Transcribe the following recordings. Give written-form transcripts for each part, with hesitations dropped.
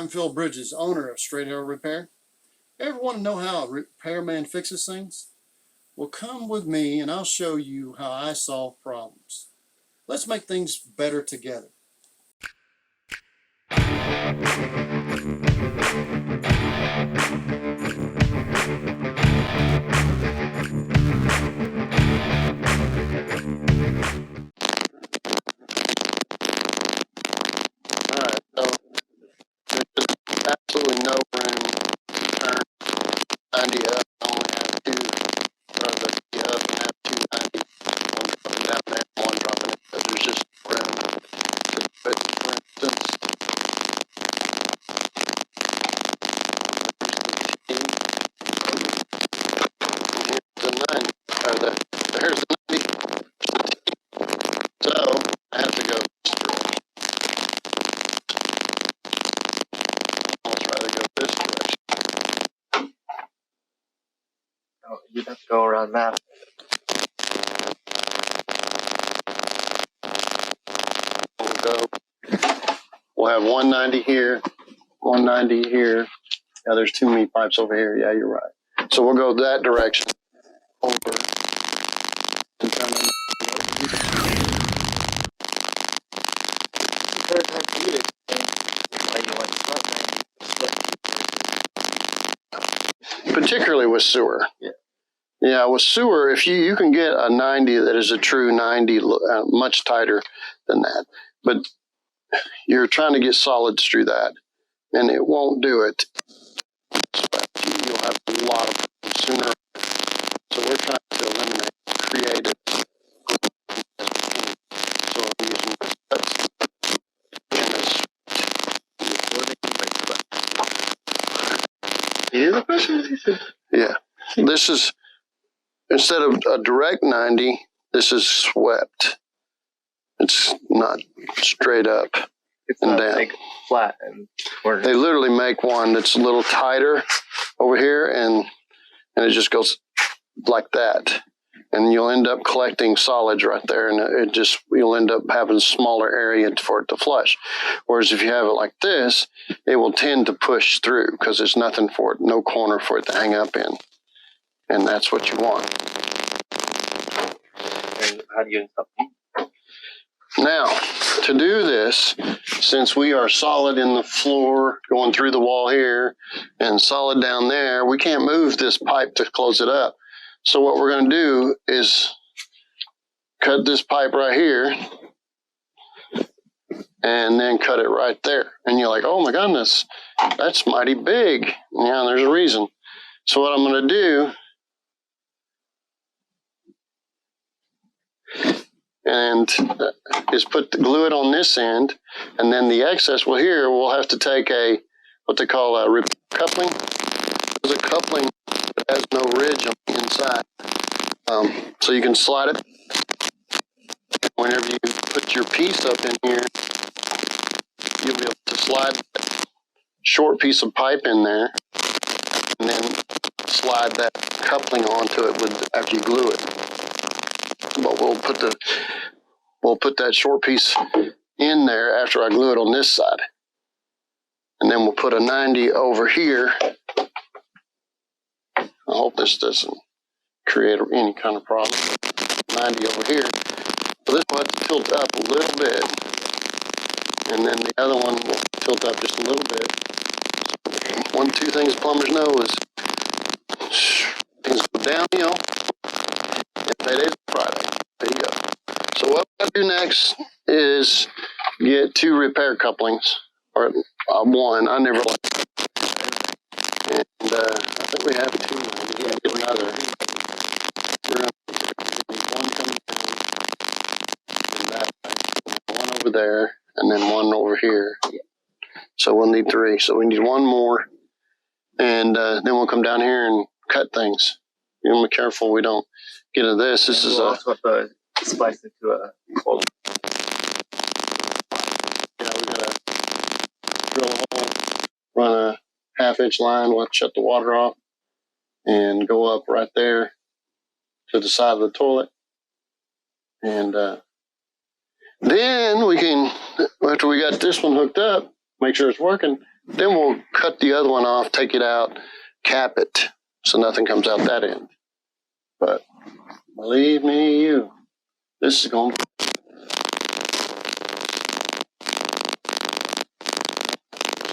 I'm Phil Bridges, owner of Straight Arrow Repair. Ever want to know how a repairman fixes things? Well, come with me and I'll show you how I solve problems. Let's make things better together. Alright, so there's absolutely no room to turn 90 up. I only have two, or the up and have 290. One dropping down there, one dropping it, but there's just room to put, for instance, here's the 90, or there's the 90. So I have to go this direction. I'll try to go this direction. Oh, you'd have to go around that. We'll have 190 here, 190 here. Yeah, there's too many pipes over here. Yeah, you're right. So we'll go that direction over and come in. Particularly with sewer. Yeah, with sewer, if you can get a 90 that is a true 90, much tighter than that. But you're trying to get solids through that, and it won't do it. You'll have a lot of problems sooner. So we're trying to eliminate, create it. So I'm using cuts. Yeah, this is, instead of a direct 90, this is swept. It's not straight up and down. Like flat and corner. They literally make one that's a little tighter over here, and it just goes like that. And you'll end up collecting solids right there, and you'll end up having a smaller area for it to flush. Whereas if you have it like this, it will tend to push through because there's nothing for it, no corner for it to hang up in. And that's what you want. And how do you install them? Now, to do this, since we are solid in the floor going through the wall here and solid down there, we can't move this pipe to close it up. So what we're going to do is cut this pipe right here and then cut it right there. And you're like, oh my goodness, that's mighty big. Yeah, there's a reason. So what I'm going to do is glue it on this end, and then the excess, well, here we'll have to take what they call a Replumb coupling. There's a coupling that has no ridge on the inside. So you can slide it. Whenever you put your piece up in here, you'll be able to slide that short piece of pipe in there, and then slide that coupling onto it after you glue it. But we'll put that short piece in there after I glue it on this side. And then we'll put a 90 over here. I hope this doesn't create any kind of problem. 90 over here. So this one has to tilt up a little bit. And then the other one will tilt up just a little bit. Two things plumbers know is things go downhill. And payday's Friday. There you go. So what I do next is get 2 repair couplings, or one. I never like it. And I think we have 2. We're going to get another. We're going to get one coming down, and that one over there, and then one over here. So we'll need 3. So we need 1 more, and then we'll come down here and cut things. You know, be careful we don't get into this. This is also have to splice it to a hole. Yeah, we gotta drill a hole, run a 1/2-inch line. We'll have to shut the water off and go up right there to the side of the toilet. And then we can, after we got this one hooked up, make sure it's working. Then we'll cut the other one off, take it out, cap it, so nothing comes out that end. But believe me, this is going to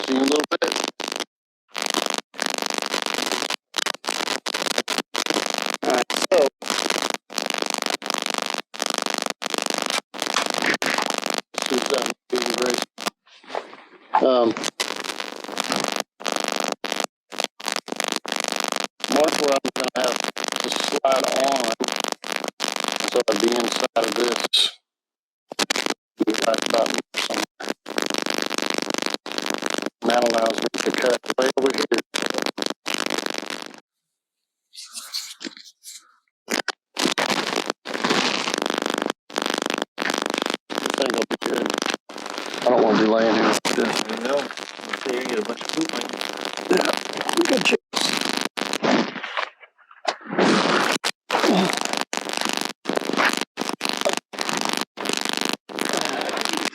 see you in a little bit. All right, so this is being great. Mark where I'm going to have to slide on, so I'd be inside of this. Right button. And that allows me to cut way over here. I think I'll be good. I don't want to be laying here like this. I know. So you get a bunch of poop on you. Yeah, good chance.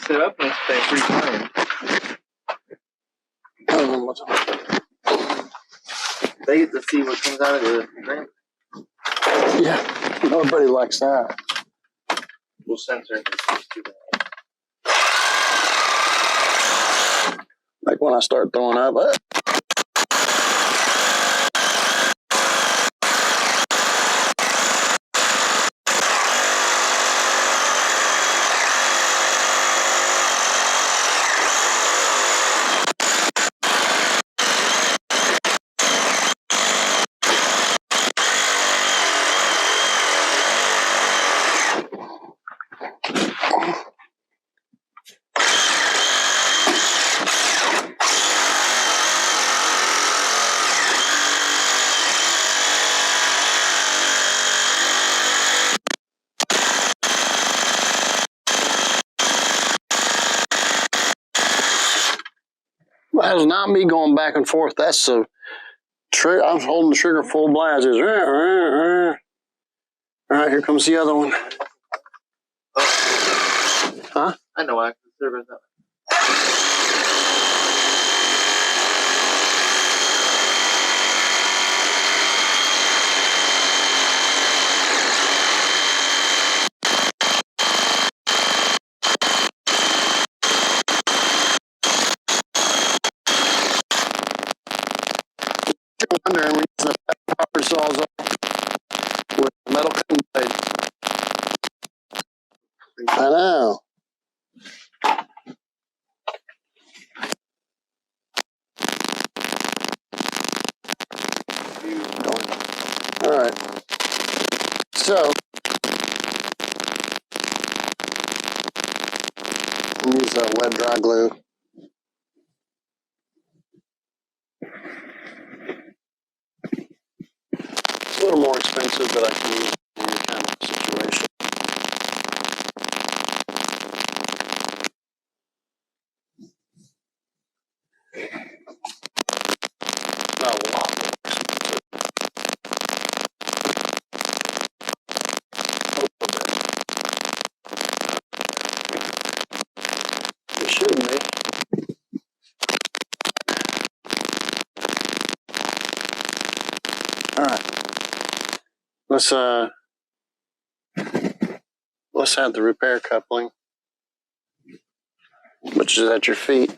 Set up this thing 3 times. They get to see what comes out of the ramp. Yeah, nobody likes that. We'll censor it. Like when I start throwing up. That is not me going back and forth. That's the trigger. I'm holding the trigger full blast. All right, here comes the other one. Huh? I know I can serve that. Wondering when the power saws up with metal cutting blade. I know. All right. So use wet dry glue. It's a little more expensive, but I can use it in any kind of situation. Not a lot more expensive. A little bit. It shouldn't be. All right. Let's have the repair coupling, which is at your feet.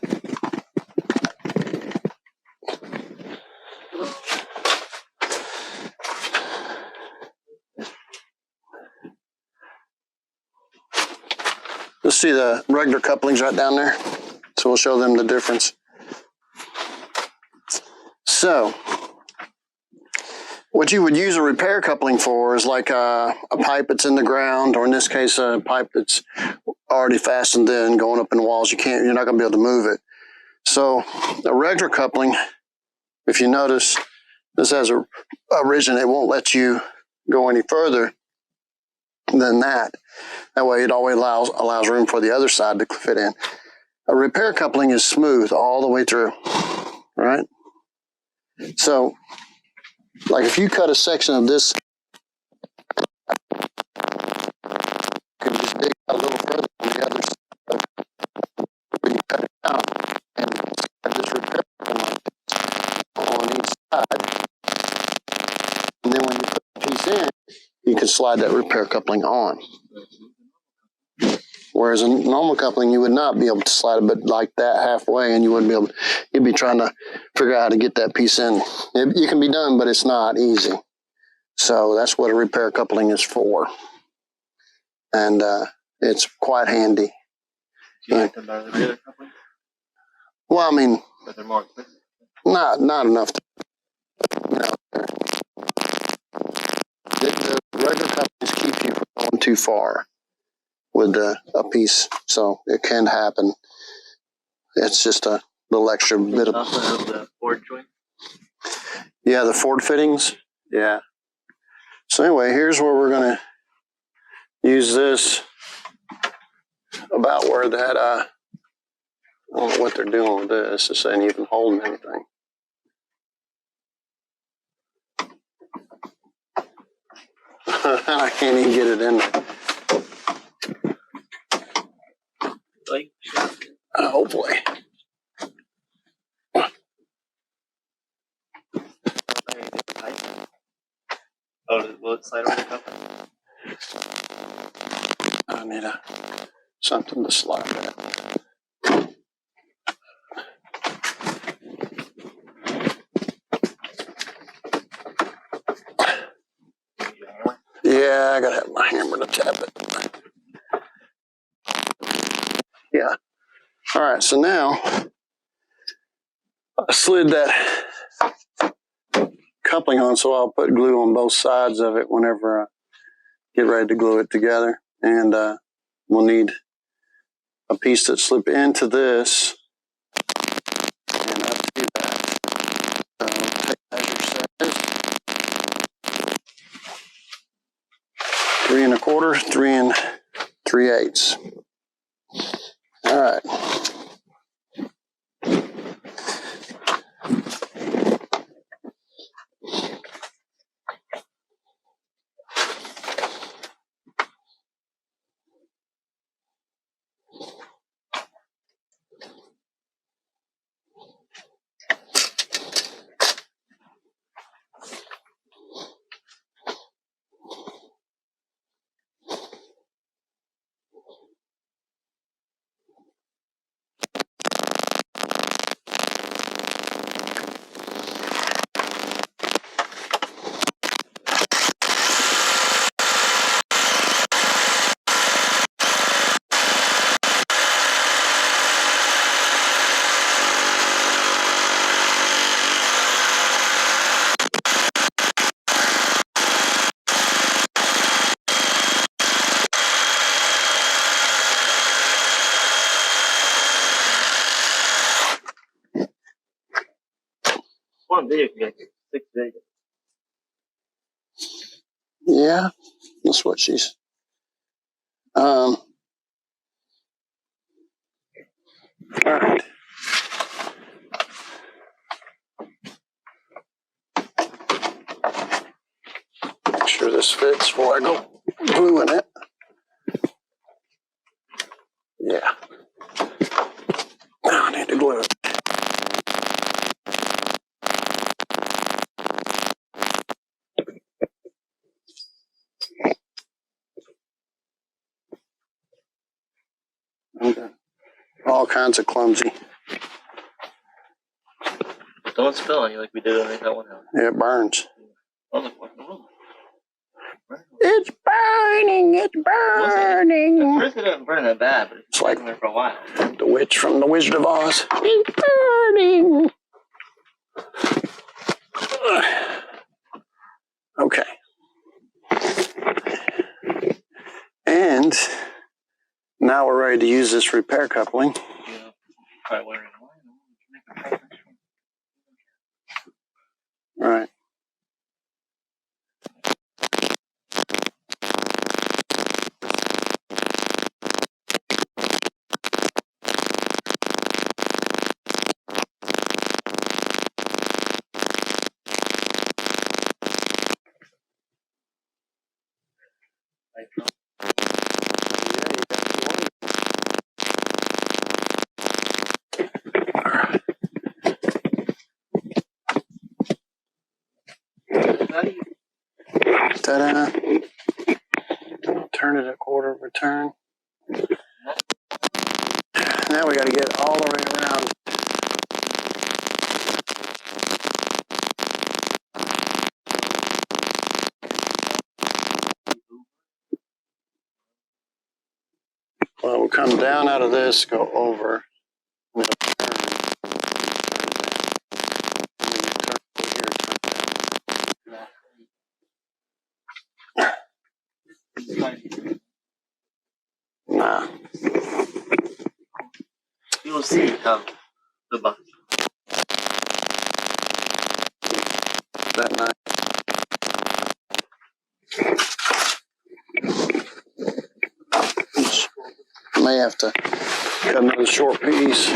You'll see the regular couplings right down there. So we'll show them the difference. So what you would use a repair coupling for is like a pipe that's in the ground, or in this case, a pipe that's already fastened in, going up in the walls. You're not going to be able to move it. So a regular coupling, if you notice, this has a rigid, it won't let you go any further than that. That way it always allows room for the other side to fit in. A repair coupling is smooth all the way through, right? So, like if you cut a section of this, you can just dig out a little further on the other side when you cut it out and slide that repair coupling on. Whereas in normal coupling, you would not be able to slide it, but like that halfway, and you wouldn't be able to, you'd be trying to figure out how to get that piece in. You can be done, but it's not easy. So that's what a repair coupling is for. And it's quite handy. Do you like them better than regular couplings? Well, I mean, But they're more expensive. not enough to, you know, the regular couplings keep you from going too far with a piece, so it can happen. It's just a little extra bit of. Also have the Ford joint. Yeah, the Ford fittings. Yeah. So anyway, here's where we're gonna use this. About where that I don't know what they're doing with this. This ain't even holding anything. I can't even get it in there. Hopefully. Oh, will it slide over the cup? I need something to slide that. Yeah, I gotta have my hammer to tap it. Yeah. All right, so now I slid that coupling on, so I'll put glue on both sides of it whenever I get ready to glue it together. And we'll need a piece that slip into this and up to that. So take measure size. 3 1/4, 3 3/8. All right. One video can get 6 days. Yeah, that's what she's. All right. Make sure this fits before I go gluing it. Yeah. Now I need to glue it. Okay. All kinds of clumsy. Don't spill on you like we did on that one house. Yeah, it burns. Oh, look, what the hell? It's burning. It's burning. At first it doesn't burn that bad, but it's like been there for a while. The witch from the Wizard of Oz. It's burning. Okay. And now we're ready to use this repair coupling. Yeah. Probably wondering why. All right. Ta-da. turn it a quarter of a turn. Now we got to get it all the way around. Well, we'll come down out of this, go over, and it'll turn, and then you turn over here, turn down. Nah. You'll see the button. That nice. May have to cut another short piece.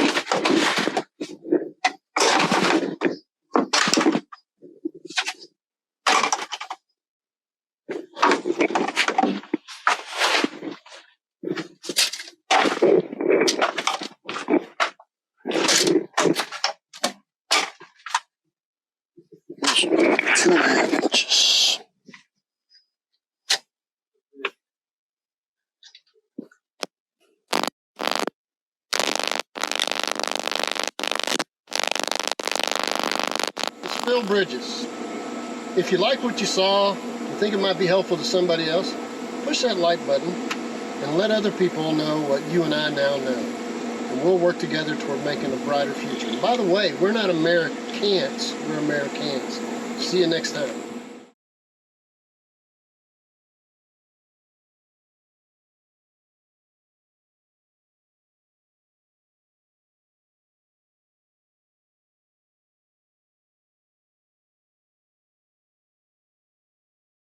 It's 2.5 inches. Build bridges. If you like what you saw, you think it might be helpful to somebody else, push that like button and let other people know what you and I now know. And we'll work together toward making a brighter future. And by the way, we're not Americans, we're Americans. See you next time.